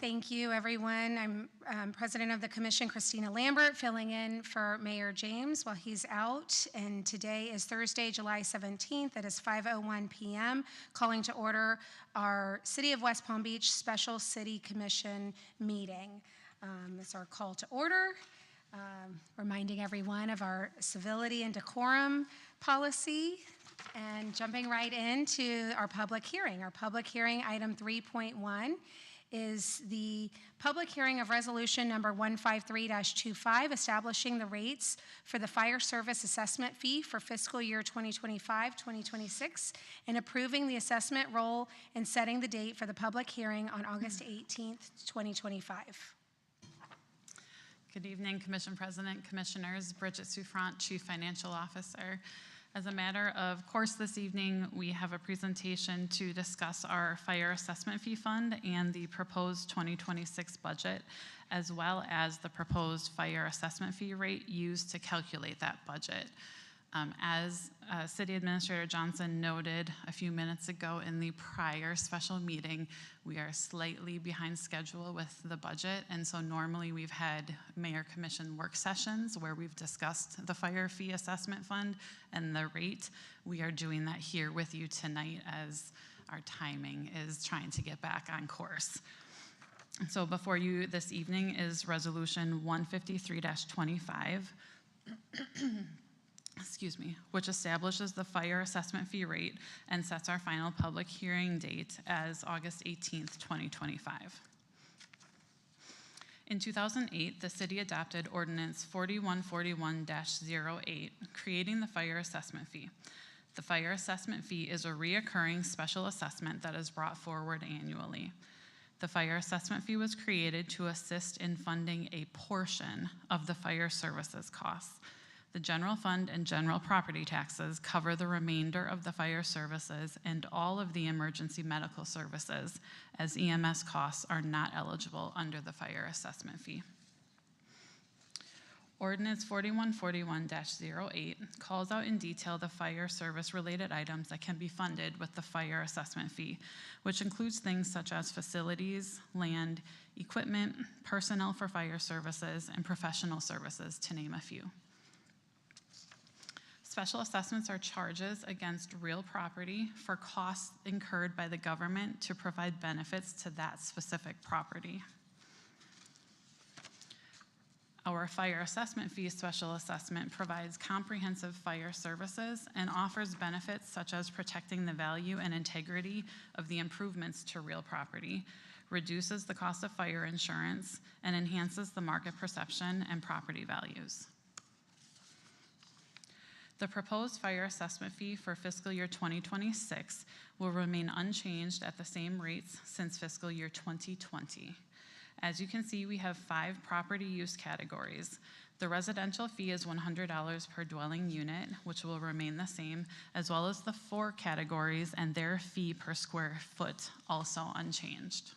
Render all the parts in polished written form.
Thank you, everyone. I'm President of the Commission, Christina Lambert, filling in for Mayor James while he's out. And today is Thursday, July 17th. It is 5:01 p.m. Calling to order our City of West Palm Beach Special City Commission meeting. It's our call to order, reminding everyone of our civility and decorum policy. And jumping right into our public hearing. Our public hearing item 3.1 is the public hearing of resolution number 153-25, establishing the rates for the fire service assessment fee for fiscal year 2025-2026, and approving the assessment roll and setting the date for the public hearing on August 18th, 2025. Good evening, Commission President, Commissioners. Bridget Souffrant, Chief Financial Officer. As a matter of course, this evening we have a presentation to discuss our fire assessment fee fund and the proposed 2026 budget, as well as the proposed fire assessment fee rate used to calculate that budget. As City Administrator Johnson noted a few minutes ago in the prior special meeting, we are slightly behind schedule with the budget, and so normally we've had Mayor Commission work sessions where we've discussed the fire fee assessment fund and the rate. We are doing that here with you tonight as our timing is trying to get back on course. So before you this evening is Resolution 153-25. Excuse me, which establishes the fire assessment fee rate and sets our final public hearing date as August 18th, 2025. In 2008, the city adopted Ordinance 4141-08, creating the fire assessment fee. The fire assessment fee is a reoccurring special assessment that is brought forward annually. The fire assessment fee was created to assist in funding a portion of the fire services costs. The general fund and general property taxes cover the remainder of the fire services and all of the emergency medical services, as EMS costs are not eligible under the fire assessment fee. Ordinance 4141-08 calls out in detail the fire service related items that can be funded with the fire assessment fee, which includes things such as facilities, land, equipment, personnel for fire services, and professional services, to name a few. Special assessments are charges against real property for costs incurred by the government to provide benefits to that specific property. Our fire assessment fee special assessment provides comprehensive fire services and offers benefits such as protecting the value and integrity of the improvements to real property, reduces the cost of fire insurance, and enhances the market perception and property values. The proposed fire assessment fee for fiscal year 2026 will remain unchanged at the same rates since fiscal year 2020. As you can see, we have 5 property use categories. The residential fee is $100 per dwelling unit, which will remain the same, as well as the 4 categories and their fee per square foot, also unchanged.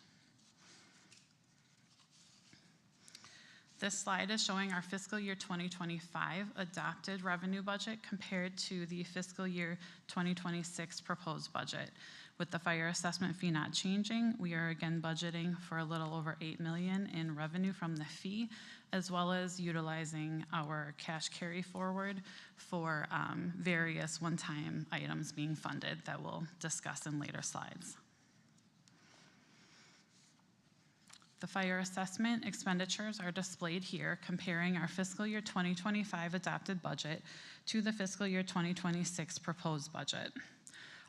This slide is showing our fiscal year 2025 adopted revenue budget compared to the fiscal year 2026 proposed budget. With the fire assessment fee not changing, we are again budgeting for a little over $8 million in revenue from the fee, as well as utilizing our cash carry forward for various one-time items being funded that we'll discuss in later slides. The fire assessment expenditures are displayed here, comparing our fiscal year 2025 adopted budget to the fiscal year 2026 proposed budget.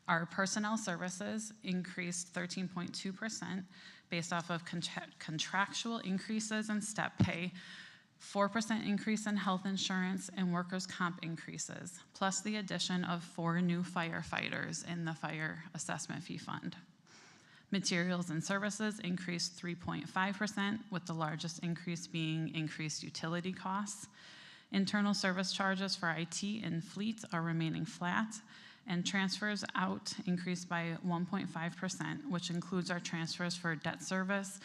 Our personnel services increased 13.2% based off of contractual increases in step pay, 4% increase in health insurance, and workers' comp increases, plus the addition of 4 new firefighters in the fire assessment fee fund. Materials and services increased 3.5%, with the largest increase being increased utility costs. Internal service charges for IT and fleet are remaining flat, and transfers out increased by 1.5%, which includes our transfers for debt service,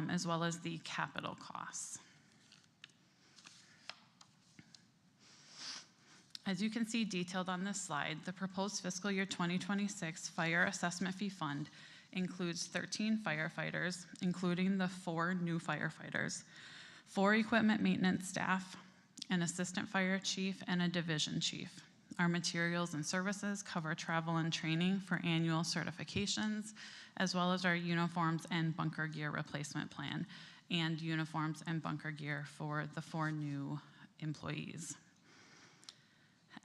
as well as the capital costs. As you can see detailed on this slide, the proposed fiscal year 2026 fire assessment fee fund includes 13 firefighters, including the 4 new firefighters, 4 equipment maintenance staff, an assistant fire chief, and a division chief. Our materials and services cover travel and training for annual certifications, as well as our uniforms and bunker gear replacement plan, and uniforms and bunker gear for the 4 new employees.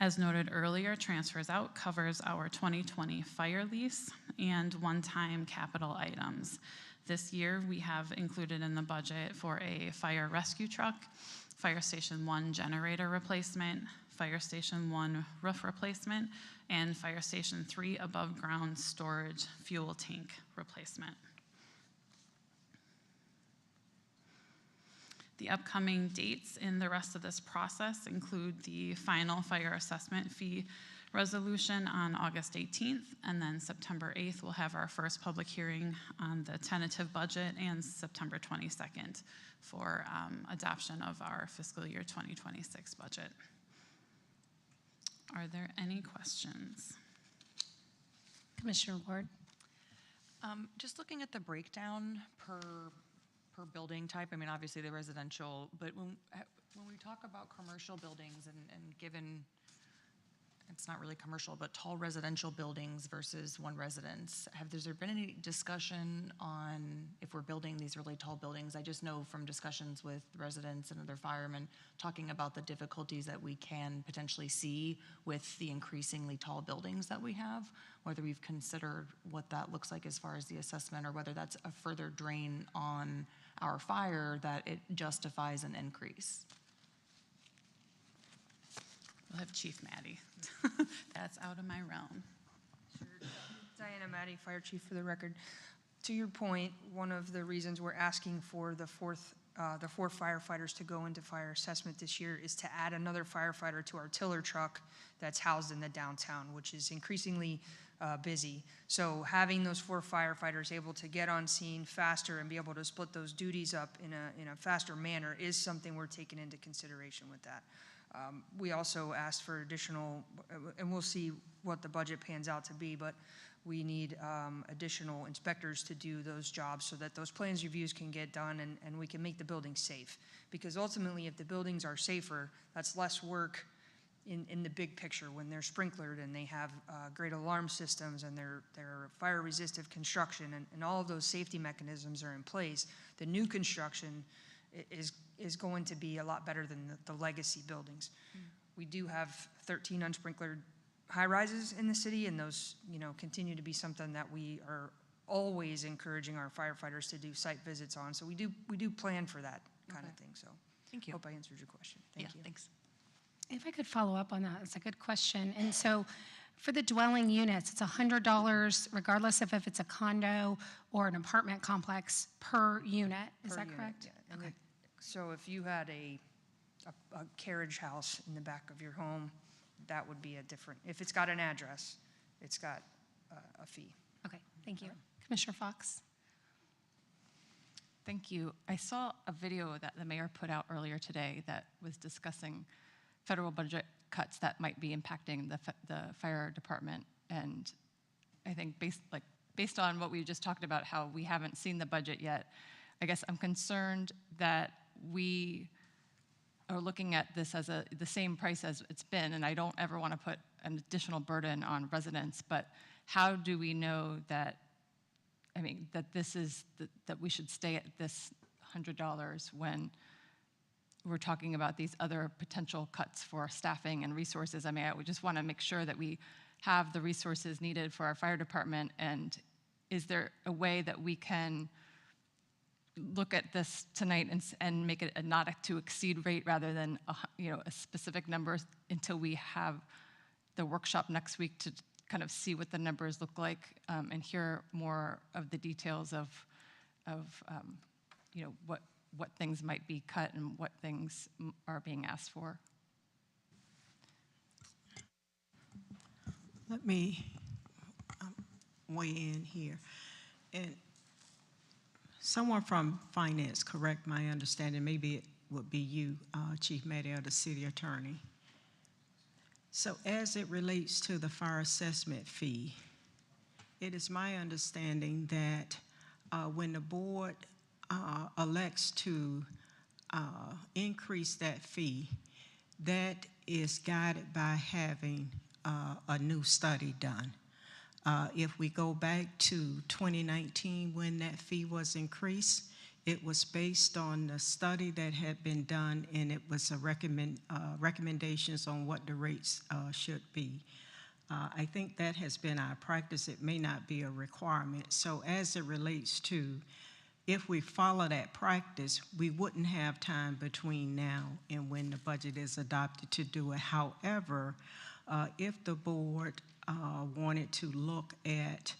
As noted earlier, transfers out covers our 2020 fire lease and one-time capital items. This year, we have included in the budget for a fire rescue truck, Fire Station 1 generator replacement, Fire Station 1 roof replacement, and Fire Station 3 above ground storage fuel tank replacement. The upcoming dates in the rest of this process include the final fire assessment fee resolution on August 18th, and then September 8th, we'll have our first public hearing on the tentative budget, and September 22nd for adoption of our fiscal year 2026 budget. Are there any questions? Commissioner Ward. Just looking at the breakdown per building type, I mean, obviously the residential, but when we talk about commercial buildings and given, it's not really commercial, but tall residential buildings versus one residence, has there been any discussion on if we're building these really tall buildings? I just know from discussions with residents and other firemen talking about the difficulties that we can potentially see with the increasingly tall buildings that we have, whether we've considered what that looks like as far as the assessment, or whether that's a further drain on our fire that it justifies an increase. We'll have Chief Maddie. That's out of my realm. Sure. Diana Maddie, Fire Chief for the record. To your point, one of the reasons we're asking for the 4 firefighters to go into fire assessment this year is to add another firefighter to our tiller truck that's housed in the downtown, which is increasingly busy. So having those 4 firefighters able to get on scene faster and be able to split those duties up in a faster manner is something we're taking into consideration with that. We also asked for additional, and we'll see what the budget pans out to be, but we need additional inspectors to do those jobs so that those plans reviews can get done and we can make the buildings safe. Because ultimately, if the buildings are safer, that's less work in the big picture when they're sprinklered and they have great alarm systems and they're fire resistive construction and all of those safety mechanisms are in place. The new construction is going to be a lot better than the legacy buildings. We do have 13 unsprinklered high rises in the city, and those continue to be something that we are always encouraging our firefighters to do site visits on. So we do plan for that kind of thing. So Thank you. Hope I answered your question. Thank you. Thanks. If I could follow up on that, it's a good question. And so for the dwelling units, it's $100 regardless of if it's a condo or an apartment complex per unit. Is that correct? Yeah. Okay. So if you had a carriage house in the back of your home, that would be a different, if it's got an address, it's got a fee. Okay, thank you. Commissioner Fox? Thank you. I saw a video that the mayor put out earlier today that was discussing federal budget cuts that might be impacting the fire department. And I think based on what we just talked about, how we haven't seen the budget yet, I guess I'm concerned that we are looking at this as the same price as it's been, and I don't ever want to put an additional burden on residents, but how do we know that, that this is, that we should stay at this $100 when we're talking about these other potential cuts for staffing and resources? We just want to make sure that we have the resources needed for our fire department, and is there a way that we can look at this tonight and make it a not to exceed rate rather than a specific number until we have the workshop next week to kind of see what the numbers look like and hear more of the details of what things might be cut and what things are being asked for. Let me weigh in here. And someone from finance, correct my understanding, maybe it would be you, Chief Maddie, or the city attorney. So as it relates to the fire assessment fee, It is my understanding that when the board elects to increase that fee, that is guided by having a new study done. If we go back to 2019 when that fee was increased, it was based on the study that had been done, and it was a recommendations on what the rates should be. I think that has been our practice. It may not be a requirement. So as it relates to, if we follow that practice, we wouldn't have time between now and when the budget is adopted to do it. However, if the board wanted to look at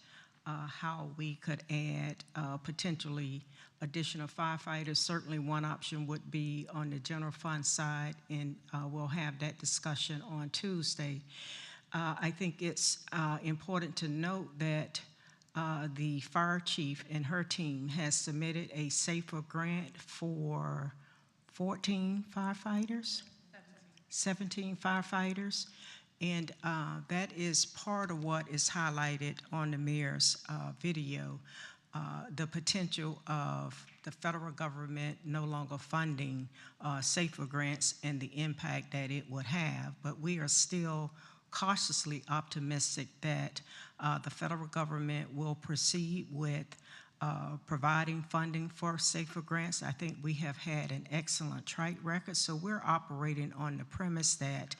how we could add potentially additional firefighters, certainly one option would be on the general fund side, and we'll have that discussion on Tuesday. I think it's important to note that the fire chief and her team has submitted a SAFER grant for 14 firefighters? 17 firefighters. And that is part of what is highlighted on the mayor's video, the potential of the federal government no longer funding SAFER grants and the impact that it would have. But we are still cautiously optimistic that the federal government will proceed with providing funding for SAFER grants. I think we have had an excellent track record, so we're operating on the premise that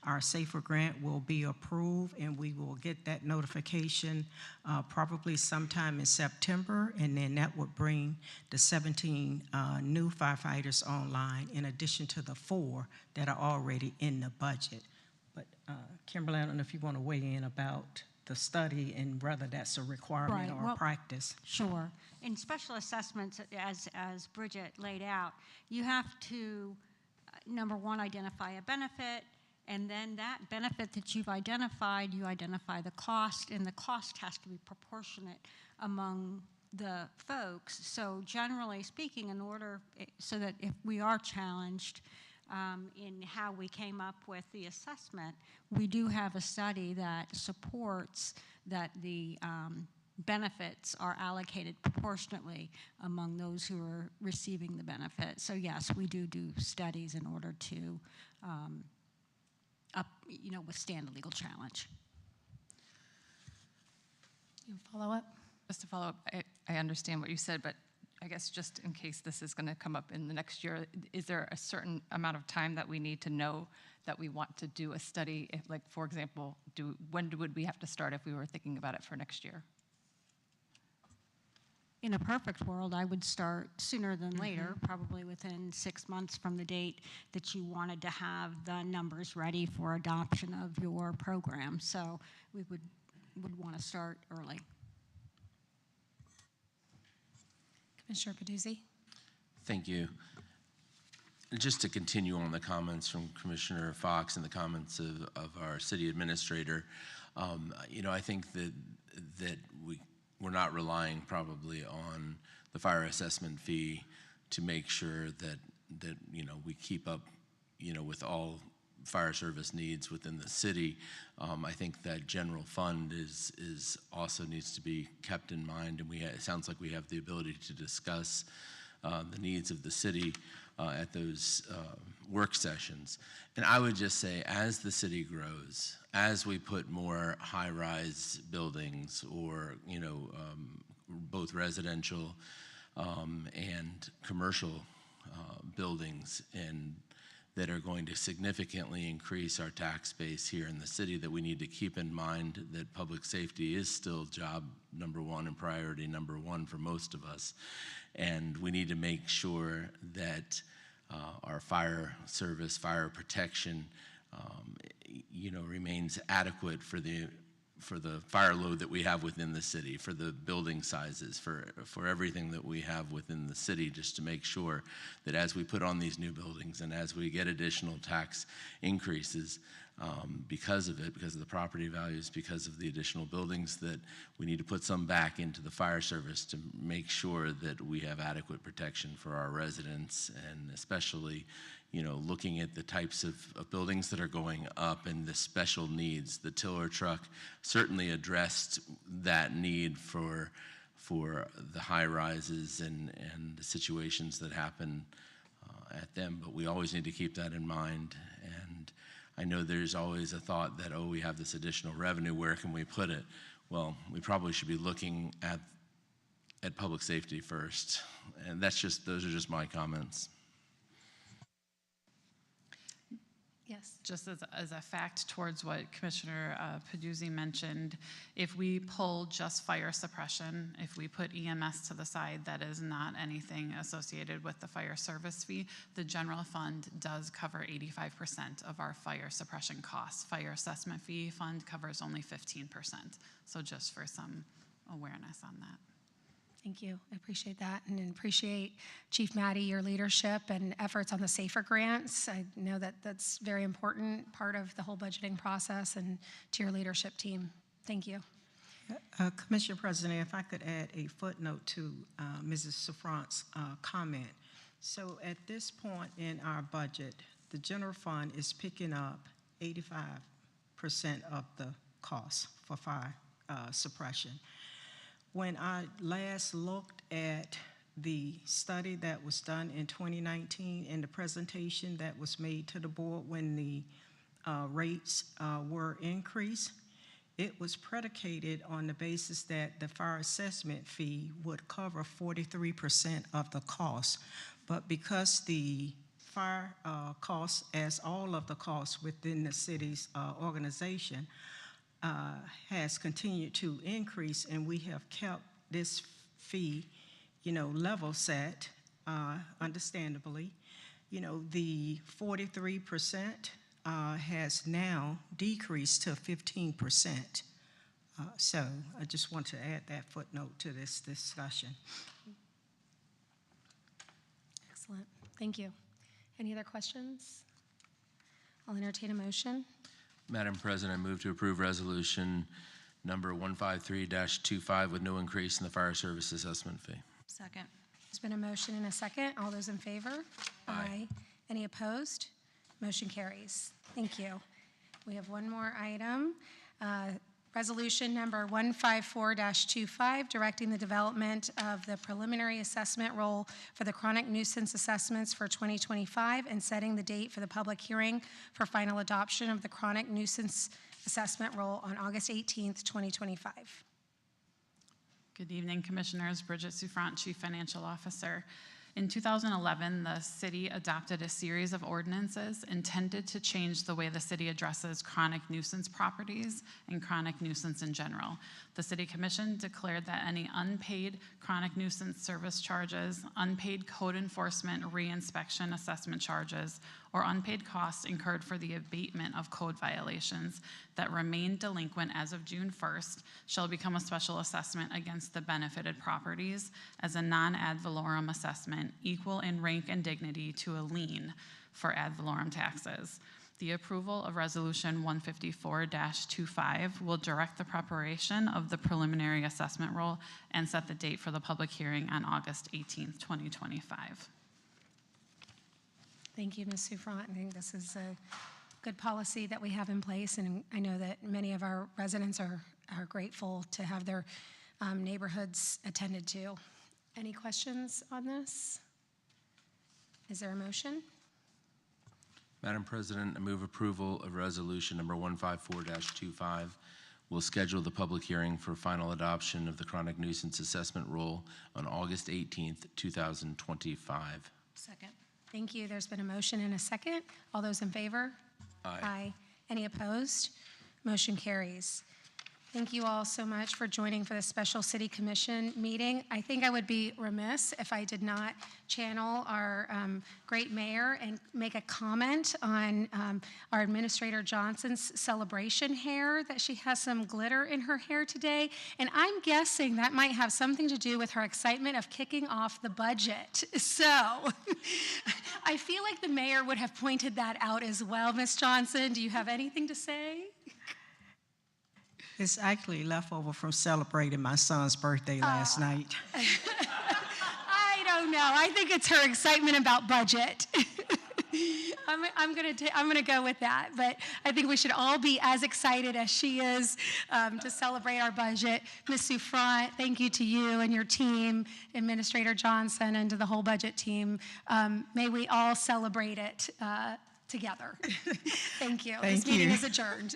our SAFER grant will be approved, and we will get that notification probably sometime in September, and then that would bring the 17 new firefighters online in addition to the 4 that are already in the budget. But Kimberly, I don't know if you want to weigh in about the study and whether that's a requirement or a practice. Sure. In special assessments, as Bridget laid out, you have to, number one, identify a benefit, and then that benefit that you've identified, you identify the cost, and the cost has to be proportionate among the folks. So generally speaking, in order, so that if we are challenged in how we came up with the assessment, we do have a study that supports that the benefits are allocated proportionately among those who are receiving the benefit. So yes, we do studies in order to withstand a legal challenge. You follow up? Just to follow up, I understand what you said, but I guess just in case this is going to come up in the next year, is there a certain amount of time that we need to know that we want to do a study? If, like, for example, when would we have to start if we were thinking about it for next year? In a perfect world, I would start sooner than later, probably within 6 months from the date that you wanted to have the numbers ready for adoption of your program. So we would want to start early. Commissioner Peduzzi? Thank you. Just to continue on the comments from Commissioner Fox and the comments of our city administrator, I think that we're not relying probably on the fire assessment fee to make sure that we keep up with all fire service needs within the city. I think that general fund is also needs to be kept in mind, and it sounds like we have the ability to discuss the needs of the city at those work sessions. And I would just say, as the city grows, as we put more high-rise buildings or both residential and commercial buildings and that are going to significantly increase our tax base here in the city, that we need to keep in mind that public safety is still job number one and priority number one for most of us. And we need to make sure that our fire service, fire protection, remains adequate for the fire load that we have within the city, for the building sizes, for everything that we have within the city, just to make sure that as we put on these new buildings and as we get additional tax increases, because of it, because of the property values, because of the additional buildings, that we need to put some back into the fire service to make sure that we have adequate protection for our residents, and especially, you know, looking at the types of buildings that are going up and the special needs. The tiller truck certainly addressed that need for the high rises and the situations that happen at them, but we always need to keep that in mind. And I know there's always a thought that, oh, we have this additional revenue, where can we put it? Well, we probably should be looking at public safety first, and those are just my comments. Yes. Just as a fact towards what Commissioner Peduzzi mentioned, if we pull just fire suppression, if we put EMS to the side, that is not anything associated with the fire service fee. The general fund does cover 85% of our fire suppression costs. Fire assessment fee fund covers only 15%. So just for some awareness on that. Thank you. I appreciate that, and appreciate, Chief Maddie, your leadership and efforts on the SAFER grants. I know that that's a very important part of the whole budgeting process, and to your leadership team. Thank you. Commissioner President, if I could add a footnote to Mrs. Souffrant's comment. So at this point in our budget, the general fund is picking up 85% of the cost for fire suppression. When I last looked at the study that was done in 2019 and the presentation that was made to the board when the rates were increased, it was predicated on the basis that the fire assessment fee would cover 43% of the cost. But because the fire costs, as all of the costs within the city's organization, has continued to increase, and we have kept this fee, you know, level set, understandably. You know, the 43% has now decreased to 15%. So I just want to add that footnote to this discussion. Excellent. Thank you. Any other questions? I'll entertain a motion. Madam President, I move to approve resolution number 153-25 with no increase in the fire service assessment fee. Second. There's been a motion and a second. All those in favor? Aye. Any opposed? Motion carries. Thank you. We have one more item. Resolution number 154-25, directing the development of the preliminary assessment roll for the chronic nuisance assessments for 2025 and setting the date for the public hearing for final adoption of the chronic nuisance assessment roll on August 18th, 2025. Good evening, Commissioners. Bridget Souffrant, Chief Financial Officer. In 2011, the city adopted a series of ordinances intended to change the way the city addresses chronic nuisance properties and chronic nuisance in general. The City Commission declared that any unpaid chronic nuisance service charges, unpaid code enforcement reinspection assessment charges, or unpaid costs incurred for the abatement of code violations that remain delinquent as of June 1st shall become a special assessment against the benefited properties as a non-ad valorem assessment equal in rank and dignity to a lien for ad valorem taxes. The approval of Resolution 154-25 will direct the preparation of the preliminary assessment roll and set the date for the public hearing on August 18th, 2025. Thank you, Ms. Souffrant. I think this is a good policy that we have in place, and I know that many of our residents are grateful to have their neighborhoods attended to. Any questions on this? Is there a motion? Madam President, I move approval of resolution number 154-25. We'll schedule the public hearing for final adoption of the chronic nuisance assessment roll on August 18th, 2025. Second. Thank you. There's been a motion and a second. All those in favor? Aye. Any opposed? Motion carries. Thank you all so much for joining for this special City Commission meeting. I think I would be remiss if I did not channel our great mayor and make a comment on our Administrator Johnson's celebration hair, that she has some glitter in her hair today. And I'm guessing that might have something to do with her excitement of kicking off the budget. So I feel like the mayor would have pointed that out as well. Ms. Johnson, do you have anything to say? It's actually leftover from celebrating my son's birthday last night. I don't know. I think it's her excitement about budget. I'm gonna go with that, but I think we should all be as excited as she is to celebrate our budget. Ms. Souffrant, thank you to you and your team, Administrator Johnson, and to the whole budget team. May we all celebrate it together. Thank you. Thank This meeting you. is adjourned.